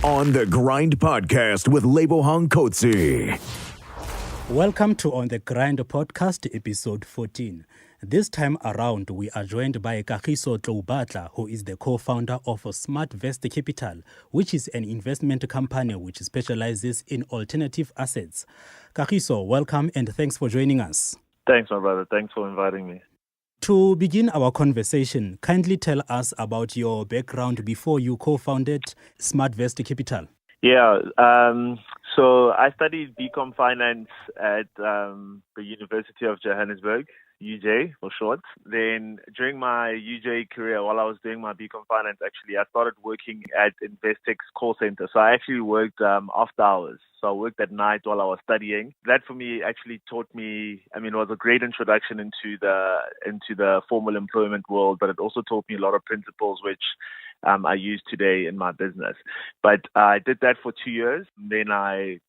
On the Grind podcast with Lebohang Kotsi. Welcome to On the Grind podcast, episode 14. This time around, we are joined by Kagiso Tloubatla, who is the co-founder of Smart Vest Capital, which is an investment company which specializes in alternative assets. Kagiso, welcome and thanks for joining us. Thanks, my brother. Thanks for inviting me. To begin our conversation, kindly tell us about your background before you co-founded Smart Vest Capital. Yeah, so I studied BCom Finance at the University of Johannesburg, UJ for short. Then during my UJ career, while I was doing my BCom Finance, actually, I started working at Investec's call center. So I actually worked after hours. So I worked at night while I was studying. That for me actually taught me, it was a great introduction into the formal employment world, but it also taught me a lot of principles which I use today in my business. But I did that for 2 years. Then I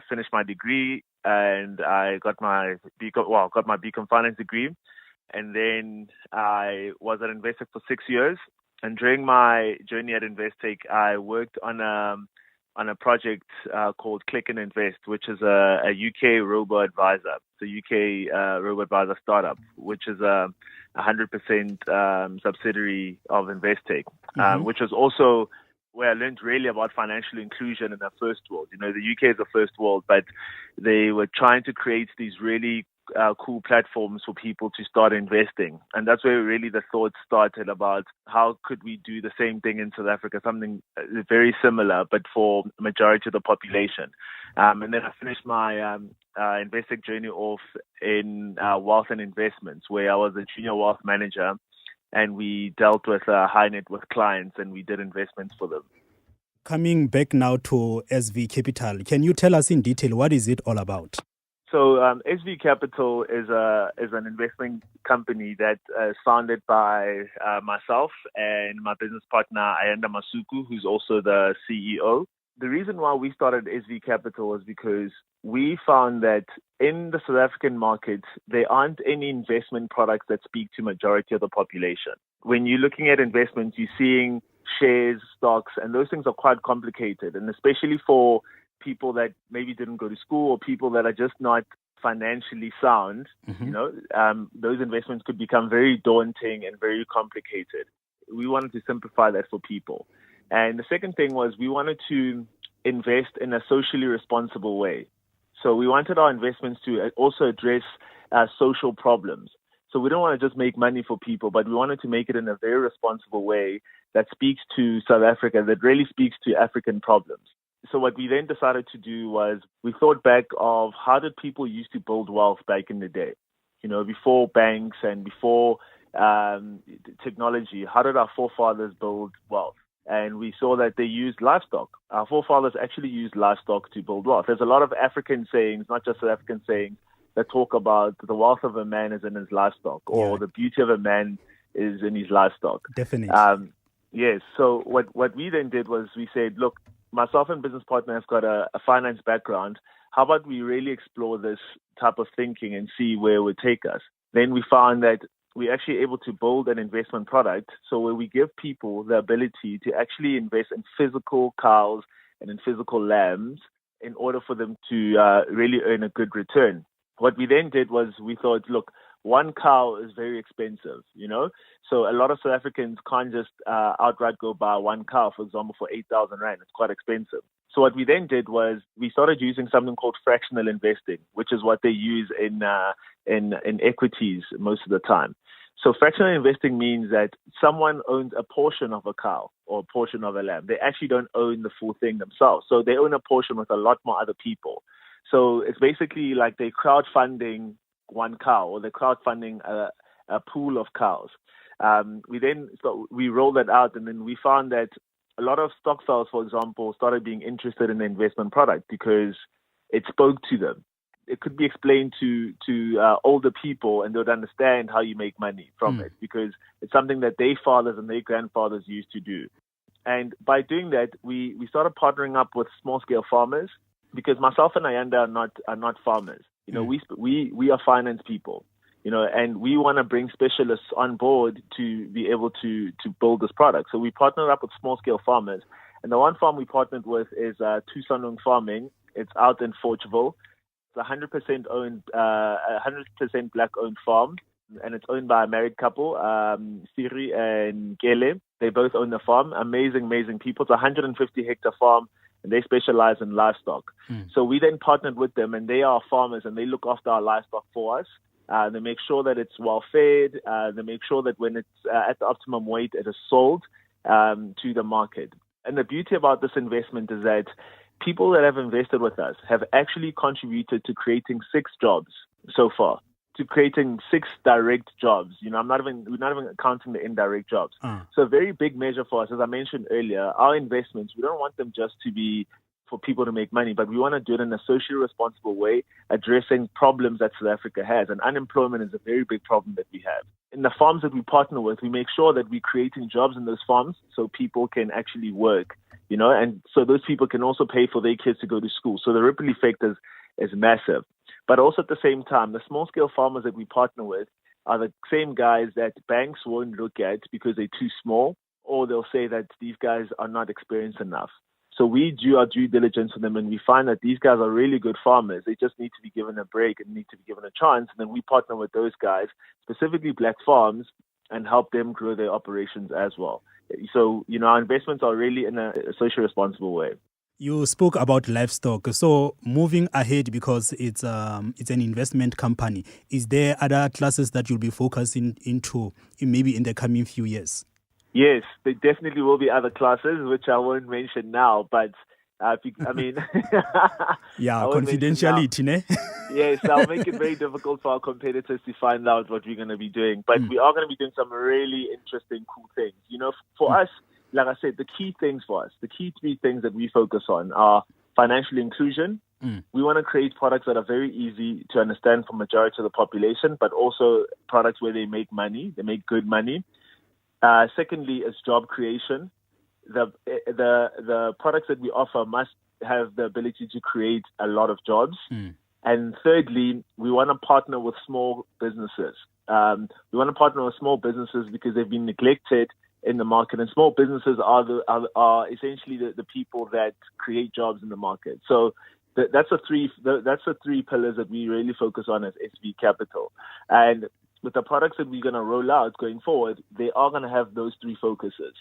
finished my degree and I got my BCom Finance degree. And then I was at Investec for 6 years. And during my journey at Investec, I worked on a project called Click and Invest, which is a UK robo-advisor. It's a UK robo-advisor startup, which is a 100% subsidiary of Investec, which was also where I learned really about financial inclusion in the first world. You know, the UK is the first world, but they were trying to create these really cool platforms for people to start investing. And that's where really the thought started about how could we do the same thing in South Africa, something very similar, but for the majority of the population. And then I finished my Investec journey off in wealth and investments, where I was a junior wealth manager and we dealt with high net worth clients and we did investments for them. Coming back now to SV Capital, can you tell us in detail what is it all about? So SV Capital is an investment company that is founded by myself and my business partner Ayanda Masuku, who's also the CEO. The reason why we started SV Capital was because we found that in the South African market, there aren't any investment products that speak to majority of the population. When you're looking at investments, you're seeing shares, stocks, and those things are quite complicated, and especially for people that maybe didn't go to school or people that are just not financially sound, those investments could become very daunting and very complicated. We wanted to simplify that for people. And the second thing was we wanted to invest in a socially responsible way. So we wanted our investments to also address social problems. So we don't want to just make money for people, but we wanted to make it in a very responsible way that speaks to South Africa, that really speaks to African problems. So what we then decided to do was we thought back of how did people used to build wealth back in the day? You know, before banks and before technology, how did our forefathers build wealth? And we saw that they used livestock. Our forefathers actually used livestock to build wealth. There's a lot of African sayings, not just South African sayings, that talk about the wealth of a man is in his livestock, or the beauty of a man is in his livestock. Definitely. Yes. So what we then did was we said, look, myself and business partner have got a finance background. How about we really explore this type of thinking and see where it would take us? Then we found that we're actually able to build an investment product. So where we give people the ability to actually invest in physical cows and in physical lambs in order for them to really earn a good return. What we then did was we thought, look, one cow is very expensive, So a lot of South Africans can't just outright go buy one cow, for example, for 8,000 Rand. It's quite expensive. So what we then did was we started using something called fractional investing, which is what they use in equities most of the time. So fractional investing means that someone owns a portion of a cow or a portion of a lamb. They actually don't own the full thing themselves. So they own a portion with a lot more other people. So it's basically like they're crowdfunding one cow, or they're crowdfunding a pool of cows. We rolled that out, and then we found that a lot of stokvels, for example, started being interested in the investment product because it spoke to them. It could be explained to older people, and they would understand how you make money from it, because it's something that their fathers and their grandfathers used to do. And by doing that, we started partnering up with small-scale farmers, because myself and Ayanda are not farmers. We are finance people. And we want to bring specialists on board to be able to build this product. So we partnered up with small-scale farmers, And the one farm we partnered with is Tucson Farming. It's out in Forgeville. It's 100% owned, 100% black-owned farm, and it's owned by a married couple, Siri and Gele. They both own the farm. Amazing people. It's a 150-hectare farm, and they specialize in livestock. So we then partnered with them, and they are farmers, and they look after our livestock for us. They make sure that it's well fed. They make sure that when it's at the optimum weight, it is sold to the market. And the beauty about this investment is that people that have invested with us have actually contributed to creating 6 jobs so far, to creating 6 direct jobs. We're not even counting the indirect jobs. So a very big measure for us, as I mentioned earlier, our investments, we don't want them just to be for people to make money, but we want to do it in a socially responsible way, addressing problems that South Africa has. And unemployment is a very big problem that we have. In the farms that we partner with, we make sure that we're creating jobs in those farms so people can actually work, and so those people can also pay for their kids to go to school. So the ripple effect is massive. But also at the same time, the small-scale farmers that we partner with are the same guys that banks won't look at because they're too small, or they'll say that these guys are not experienced enough. So we do our due diligence on them, and we find that these guys are really good farmers. They just need to be given a break and need to be given a chance. And then we partner with those guys, specifically black farms, and help them grow their operations as well. So, our investments are really in a socially responsible way. You spoke about livestock. So moving ahead, because it's an investment company, is there other classes that you'll be focusing into maybe in the coming few years? Yes, there definitely will be other classes, which I won't mention now, but yeah, confidentiality, ne? Yes, I'll make it very difficult for our competitors to find out what we're going to be doing. But we are going to be doing some really interesting, cool things. For us, like I said, the key things for us, the key 3 things that we focus on are financial inclusion. We want to create products that are very easy to understand for majority of the population, but also products where they make money, they make good money. Secondly, is job creation. The products that we offer must have the ability to create a lot of jobs. And thirdly, we want to partner with small businesses. We want to partner with small businesses because they've been neglected in the market, and small businesses are essentially the people that create jobs in the market. So that's the 3 pillars that we really focus on as SV Capital. And with the products that we're going to roll out going forward, they are going to have those 3 focuses.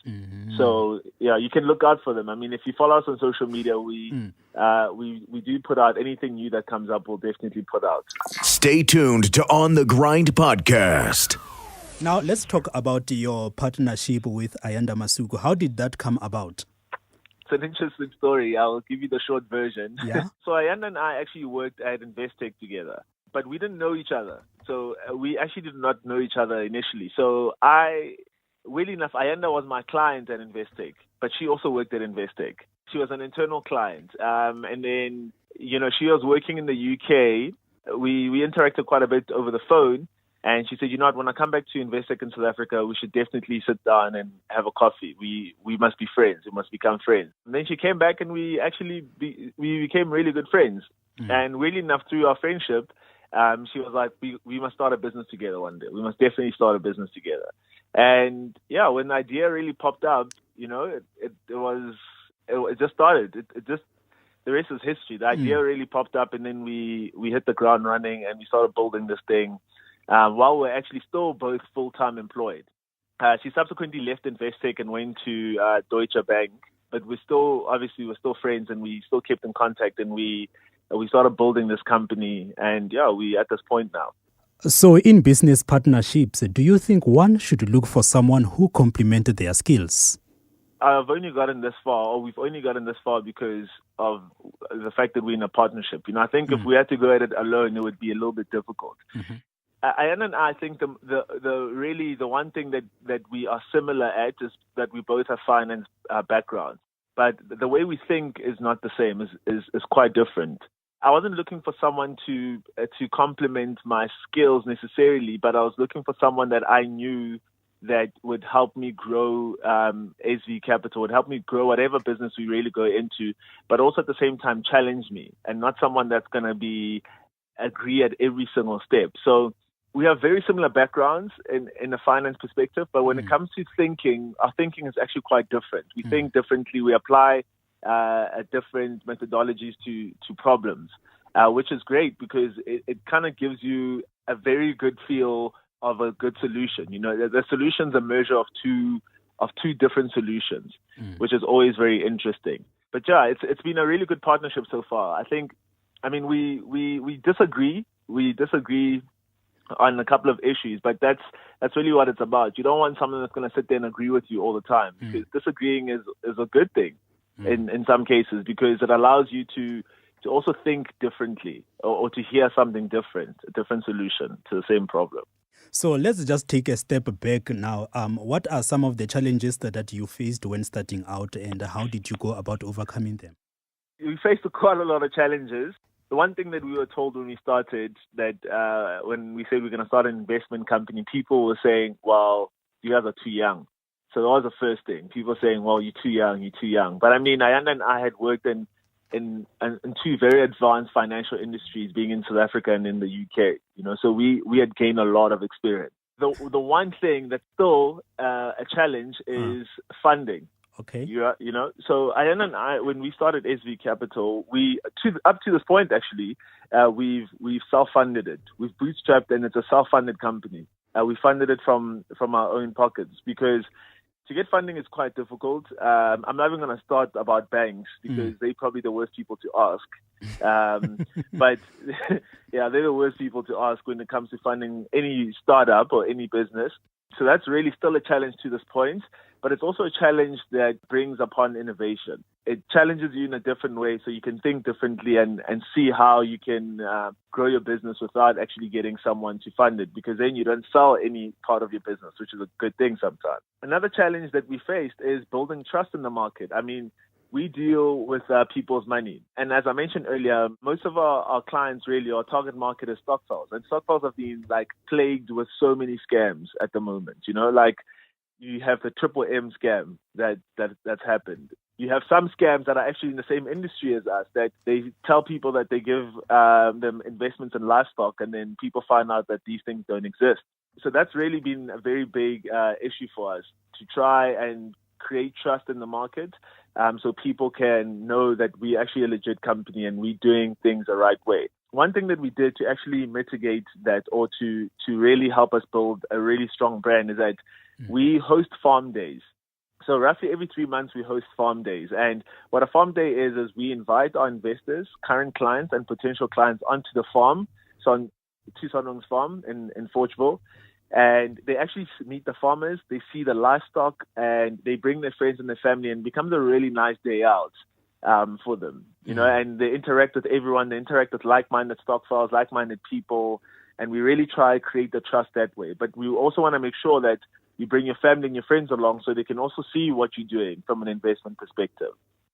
So, you can look out for them. I mean, if you follow us on social media, we do put out anything new that comes up, we'll definitely put out. Stay tuned to On the Grind podcast. Now, let's talk about your partnership with Ayanda Masuku. How did that come about? It's an interesting story. I'll give you the short version. Yeah. So Ayanda and I actually worked at Investec together, but we didn't know each other. So we actually did not know each other initially. So weirdly enough, Ayanda was my client at Investec, but she also worked at Investec. She was an internal client. And then, she was working in the UK. We interacted quite a bit over the phone. And she said, when I come back to Investec in South Africa, we should definitely sit down and have a coffee. We must be friends. We must become friends. And then she came back, and we became really good friends. And weirdly enough, through our friendship, she was like, we must start a business together one day. We must definitely start a business together. And when the idea really popped up, it just started. The rest is history. The idea really popped up, and then we hit the ground running, and we started building this thing while we're actually still both full-time employed. She subsequently left Investec and went to Deutsche Bank, but we're still friends, and we still kept in contact, and we started building this company, and we at this point now. So in business partnerships, do you think one should look for someone who complemented their skills? We've only gotten this far because of the fact that we're in a partnership. I think if we had to go at it alone, it would be a little bit difficult. Ayanda and I think the one thing that we are similar at is that we both have finance backgrounds, but the way we think is not the same. Is quite different. I wasn't looking for someone to complement my skills necessarily, but I was looking for someone that I knew that would help me grow SV Capital, would help me grow whatever business we really go into, but also at the same time challenge me, and not someone that's going to agree at every single step. So we have very similar backgrounds in a finance perspective, but when it comes to thinking, our thinking is actually quite different. We think differently. We apply different methodologies to problems, which is great because it kind of gives you a very good feel of a good solution. The solution's a measure of two different solutions, which is always very interesting. But yeah, it's been a really good partnership so far. We disagree. We disagree on a couple of issues, but that's really what it's about. You don't want someone that's going to sit there and agree with you all the time, because disagreeing is a good thing in some cases, because it allows you to also think differently or to hear something different, a different solution to the same problem. So let's just take a step back now. What are some of the challenges that you faced when starting out, and how did you go about overcoming them? We faced quite a lot of challenges. The one thing that we were told when we started, that when we said we're going to start an investment company, people were saying, well, you guys are too young. So that was the first thing. People saying, well, you're too young. But Ayanda and I had worked in two very advanced financial industries, being in South Africa and in the UK. So we had gained a lot of experience. The one thing that's still a challenge is funding. Okay. So Ayanda and I, when we started SV Capital, up to this point actually, we've self-funded it. We've bootstrapped, and it's a self-funded company. We funded it from our own pockets, because to get funding is quite difficult. I'm not even going to start about banks, because they're probably the worst people to ask. But yeah, they're the worst people to ask when it comes to funding any startup or any business. So that's really still a challenge to this point, but it's also a challenge that brings upon innovation. It challenges you in a different way, so you can think differently and see how you can grow your business without actually getting someone to fund it, because then you don't sell any part of your business, which is a good thing sometimes. Another challenge that we faced is building trust in the market. We deal with people's money. And as I mentioned earlier, most of our clients, really, our target market is stockpiles. And stockpiles have been plagued with so many scams at the moment. You have the triple M scam that's happened. You have some scams that are actually in the same industry as us, that they tell people that they give them investments in livestock, and then people find out that these things don't exist. So that's really been a very big issue for us, to try and create trust in the market, so people can know that we're actually a legit company and we're doing things the right way. One thing that we did to actually mitigate that, or to really help us build a really strong brand, is that we host farm days. So roughly every 3 months we host farm days. And what a farm day is we invite our investors, current clients and potential clients, onto the farm. So on Tusonong's farm in Forgeville. And they actually meet the farmers, they see the livestock, and they bring their friends and their family, and it becomes a really nice day out for them. And they interact with everyone, they interact with like-minded stockpiles, like-minded people, and we really try to create the trust that way. But we also want to make sure that you bring your family and your friends along, so they can also see what you're doing from an investment perspective.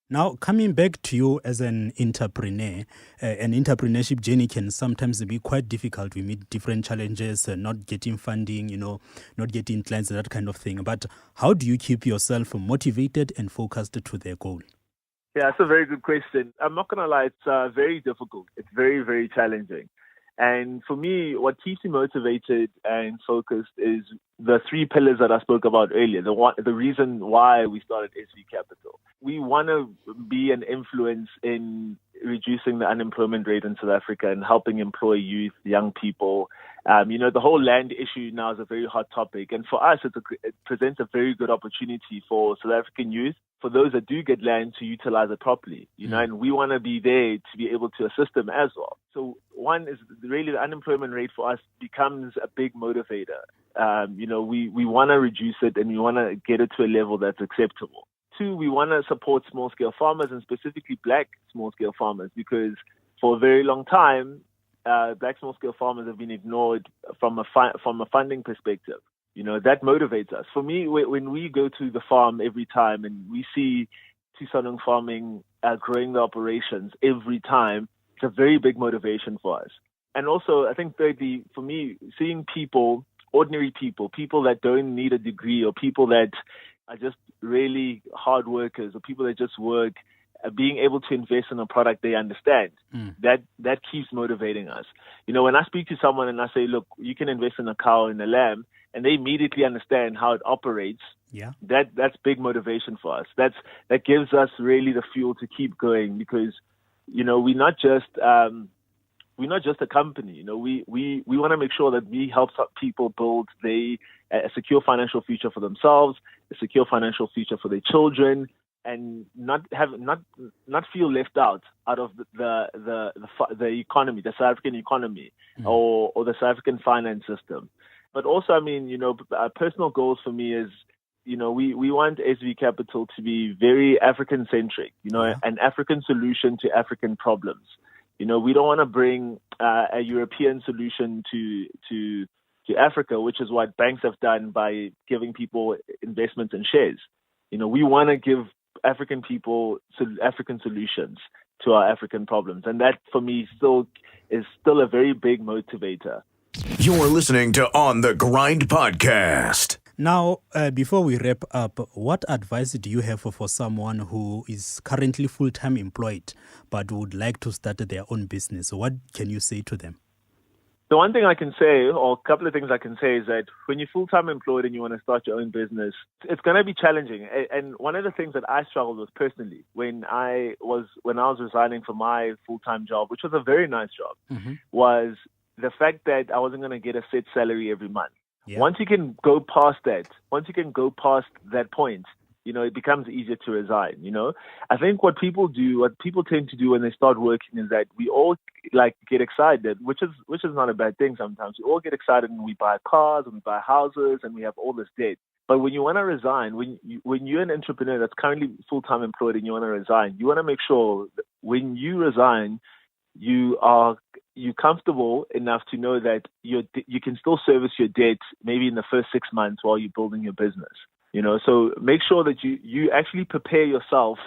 Now, coming back to you as an entrepreneur, an entrepreneurship journey can sometimes be quite difficult. We meet different challenges, not getting funding, not getting clients, that kind of thing. But how do you keep yourself motivated and focused to their goal? Yeah, that's a very good question. I'm not going to lie, it's very difficult. It's very, very challenging. And for me, what keeps me motivated and focused is the 3 pillars that I spoke about earlier, the reason why we started SV Capital. We want to be an influence in reducing the unemployment rate in South Africa and helping employ youth, young people. The whole land issue now is a very hot topic. And for us, it presents a very good opportunity for South African youth, for those that do get land, to utilize it properly, and we want to be there to be able to assist them as well. So one is really the unemployment rate for us becomes a big motivator. We want to reduce it, and we want to get it to a level that's acceptable. 2, we want to support small-scale farmers, and specifically black small-scale farmers, because for a very long time, black small-scale farmers have been ignored from a funding perspective. That motivates us. For me, when we go to the farm every time and we see Tusonong farming growing the operations every time, it's a very big motivation for us. And also, I think thirdly, for me, seeing people, ordinary people that don't need a degree, or people that are just really hard workers, or people that just work being able to invest in a product they understand, that keeps motivating us. When I speak to someone and I say, look, you can invest in a cow and a lamb, and they immediately understand how it operates, that's big motivation for us. That gives us really the fuel to keep going, because we're not just a company. We want to make sure that we help people build a secure financial future for themselves, a secure financial future for their children, and not feel left out of the economy, the South African economy, or the South African finance system. But also, personal goals for me is, we want SV Capital to be very African centric, an African solution to African problems. We don't want to bring a European solution to Africa, which is what banks have done by giving people investments in shares. We want to give African people African solutions to our African problems. And that, for me, is still a very big motivator. You're listening to On the Grind podcast. Now, before we wrap up, what advice do you have for someone who is currently full-time employed but would like to start their own business? What can you say to them? The one thing I can say, or a couple of things I can say, is that when you're full-time employed and you want to start your own business, it's going to be challenging. And one of the things that I struggled with personally when I was resigning from my full-time job, which was a very nice job, was the fact that I wasn't going to get a set salary every month. Yeah. Once you can go past that point, it becomes easier to resign. I think what people tend to do when they start working is that we all get excited, which is not a bad thing sometimes. We all get excited when we buy cars and we buy houses and we have all this debt. But when you want to resign, when you're an entrepreneur that's currently full-time employed and you want to resign, you want to make sure that when you resign, you're comfortable enough to know that you can still service your debt maybe in the first 6 months while you're building your business. So make sure that you actually prepare yourself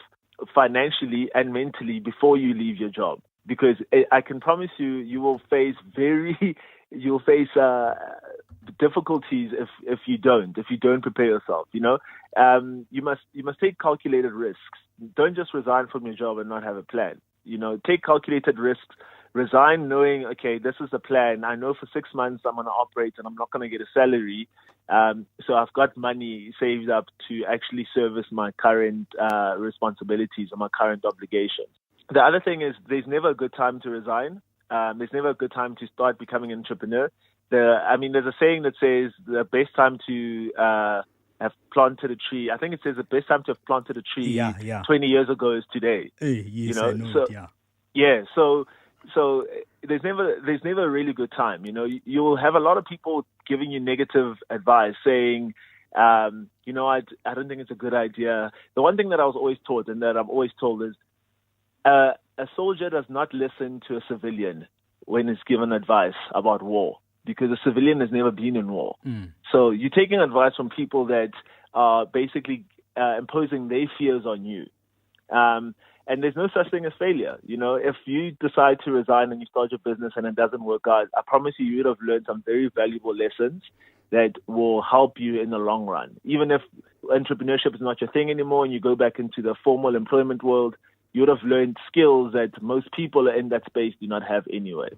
financially and mentally before you leave your job, because I can promise you will face difficulties if you don't prepare yourself. You must take calculated risks. Don't just resign from your job and not have a plan. Take calculated risks. Resign knowing, okay, this is the plan. I know for 6 months I'm going to operate and I'm not going to get a salary. So I've got money saved up to actually service my current responsibilities or my current obligations. The other thing is there's never a good time to resign. There's never a good time to start becoming an entrepreneur. There's a saying that says the best time to have planted a tree. I think it says the best time to have planted a tree 20 years ago is today. So there's never a really good time. You'll have a lot of people giving you negative advice, saying, I don't think it's a good idea. The one thing that I was always taught and that I'm always told is a soldier does not listen to a civilian when it's given advice about war, because a civilian has never been in war. So you're taking advice from people that are basically imposing their fears on you. And there's no such thing as failure. If you decide to resign and you start your business and it doesn't work out, I promise you would have learned some very valuable lessons that will help you in the long run. Even if entrepreneurship is not your thing anymore and you go back into the formal employment world, you would have learned skills that most people in that space do not have anyway.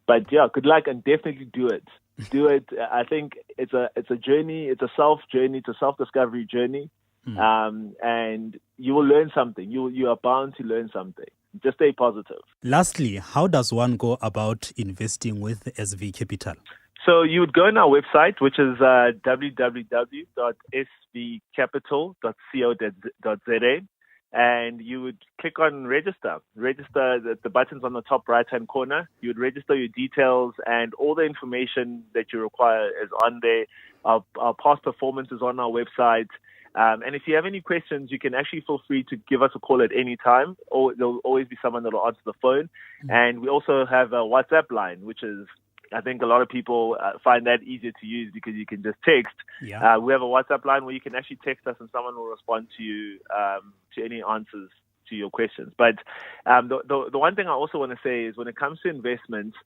But good luck and definitely do it. Do it. I think it's a journey. It's a self-journey. It's a self-discovery journey. And you will learn something. You are bound to learn something. Just stay positive. Lastly, how does one go about investing with SV Capital? So you would go on our website, which is www.svcapital.co.za, and you would click on register. The button's on the top right-hand corner. You would register your details, and all the information that you require is on there. Our past performance is on our website. And if you have any questions, you can actually feel free to give us a call at any time, or there'll always be someone that will answer the phone. And we also have a WhatsApp line, which is, I think a lot of people find that easier to use because you can just text. We have a WhatsApp line where you can actually text us and someone will respond to you to any answers to your questions. But the one thing I also want to say is when it comes to investments,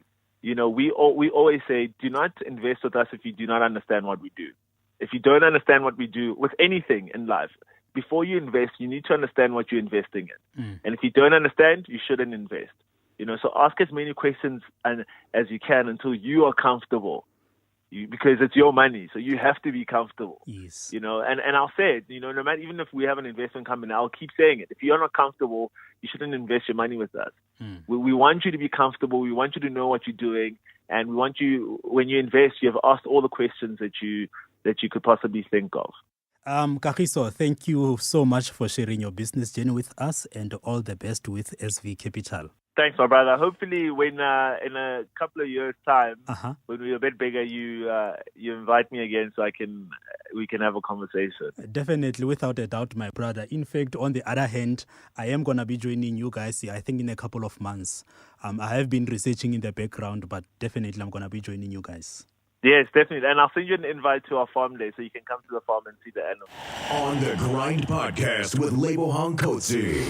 we always say, do not invest with us if you do not understand what we do. If you don't understand what we do with anything in life, before you invest, you need to understand what you're investing in. And if you don't understand, you shouldn't invest. So ask as many questions as you can until you are comfortable. Because it's your money, so you have to be comfortable. Yes. And I'll say it, no matter, even if we have an investment company, I'll keep saying it. If you're not comfortable, you shouldn't invest your money with us. We want you to be comfortable. We want you to know what you're doing. And we want you, when you invest, you have asked all the questions that you could possibly think of. Kagiso, thank you so much for sharing your business journey with us, and all the best with SV Capital. Thanks, my brother. Hopefully, when in a couple of years' time, when we're a bit bigger, you invite me again so we can have a conversation. Definitely, without a doubt, my brother. In fact, on the other hand, I am gonna be joining you guys, I think, in a couple of months. I have been researching in the background, but definitely, I'm gonna be joining you guys. Yes, definitely. And I'll send you an invite to our farm day so you can come to the farm and see the animals. On the Grind Podcast with Lebohang Kotsi.